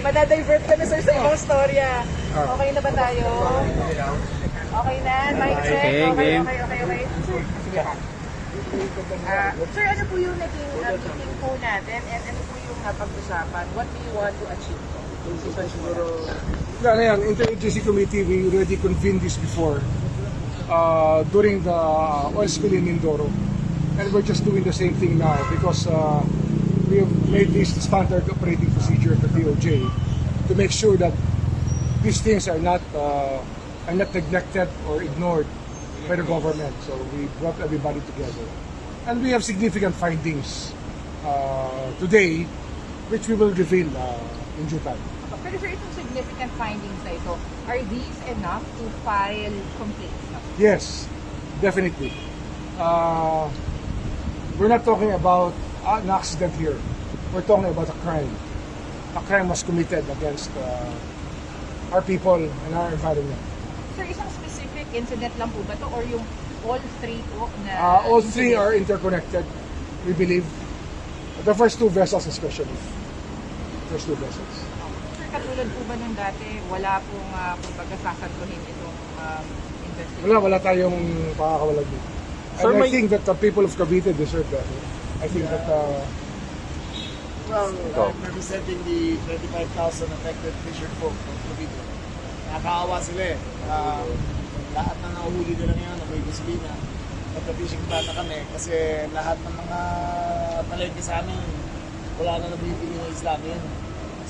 Madadivert ka na sir sa ibang storya. Okay na ba tayo? Okay na? Mic check? Okay, game. Okay. Sir, ano po yung naging meeting po natin and ano po yung napag-usapan? What do you want to achieve? Yan, Interagency Committee, we already convened this before during the oil spill in Mindoro. And we're just doing the same thing now because we have made this the standard operating procedure at the DOJ to make sure that these things are not neglected or ignored by the government. So we brought everybody together. And we have significant findings today, which we will reveal in due time. Pero sir, itong significant findings na ito, are these enough to file complaints? Yes, definitely. We're not talking about an accident here. We're talking about a crime. A crime was committed against our people and our environment. Sir, isang specific incident lang po ba ito or yung all three po na... All three are interconnected, we believe. The first two vessels especially. First two vessels. Sir, katulad po ba nung dati, wala pong kumbaga sasantuhin itong investigation? Wala tayong pakakawalag dito. And I think that the people of Cavite deserve that. I think that... Well, I'm representing the 25,000 affected fisher folk of Cavite. Nakakaawa sila eh. Lahat na nahuhuli nila ngayon, ako'y gasolina. Magka-fishing ban na kami kasi lahat ng mga palengke sa amin, wala na nabibili ng isla ngayon.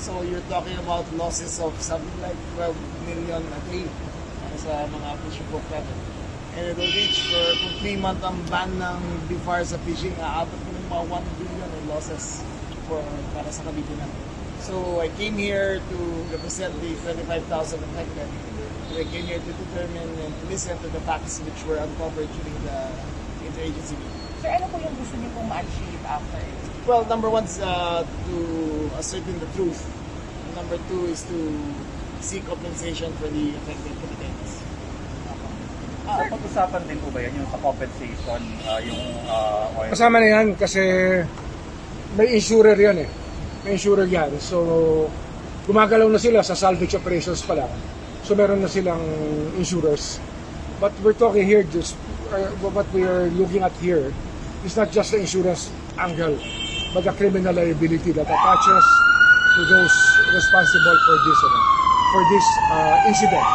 So you're talking about losses of something like 12 million a day sa mga fisher folk natin. And it will reach for kung 3 month ang ban ng BIFAR sa fishing, aabot ko ng mga 1 billion in losses para sa Cavite na. So I came here to represent the 25,000 affected. So I came here to determine and to listen to the facts which were uncovered during the interagency meeting. Sir, ano po yung gusto niyo pong ma-achieve after it? Well, number one is to ascertain the truth. Number two is to seek compensation for the affected Caviteans. Pag-usapan din po ba yan yung sa compensation, yung oil? Kasama na yan kasi may insurer yan eh. May insurer yan. So, gumagalaw na sila sa salvage operations pa lang. So, meron na silang insurers. But we're talking here, just what we are looking at here is not just the insurance angle, but the criminal liability that attaches to those responsible for this incident.